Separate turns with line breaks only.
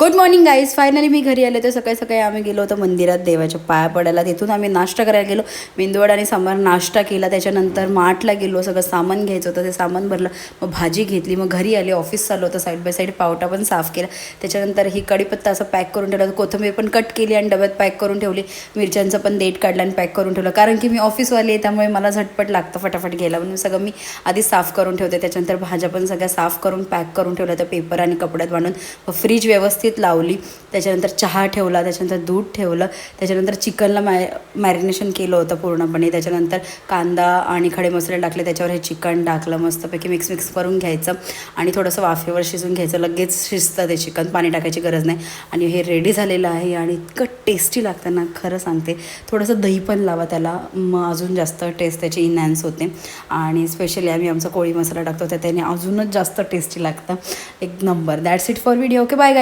Good morning guys. Finally मी घरी आले. तर सकाळी सकाळी आम्ही गेलो होतो मंदिरात देवाच्या पाया पडायला. तिथून आम्ही नाश्ता करायला गेलो. मेंदूवडा आणि सांबार नाश्ता केला. त्याच्यानंतर मार्टला गेलो. सगळं सामान घ्यायचं होतं, ते सामान भरलं. मग भाजी घेतली. मग घरी आले. ऑफिस चालू होतं. साईड बाय साईड पावटा पण साफ केला. त्याच्यानंतर ही कढीपत्ता असं पॅक करून ठेवलं. कोथिंबीर पण कट केली आणि डब्यात पॅक करून ठेवली. मिरच्यांचं पण देठ काढलं आणि पॅक करून ठेवलं. कारण की मी ऑफिसवाली आहे, त्यामुळे मला झटपट लागतं फटाफट घ्यायला, म्हणून सगळं मी आधी साफ करून ठेवते. त्याच्यानंतर भाज्या पण सगळ्या साफ करून पॅक करून ठेवल्या त्या पेपर आणि कपड्यात बांधून. फ्रीज व्यवस्थित लावली. त्याच्यानंतर चहा ठेवला. त्याच्यानंतर दूध ठेवलं. त्याच्यानंतर चिकनला मॅरिनेशन केलं होतं पूर्णपणे. त्याच्यानंतर कांदा आणि खडे मसाले टाकले. त्याच्यावर हे चिकन टाकलं. मस्तपैकी मिक्स करून घ्यायचं आणि थोडंसं वाफेवर शिजून घ्यायचं. लगेच शिजतं ते चिकन, पाणी टाकायची गरज नाही. आणि हे रेडी झालेलं आहे आणि इतकं टेस्टी लागतं ना, खरं सांगते. थोडंसं दही पण लावा त्याला, मग अजून जास्त टेस्ट त्याची इन्हॅन्स होते. आणि स्पेशली आम्ही आमचा कोळी मसाला टाकतो, तर त्याने अजूनच जास्त टेस्टी लागतं. एक नंबर. That's it for video. Okay, bye guy.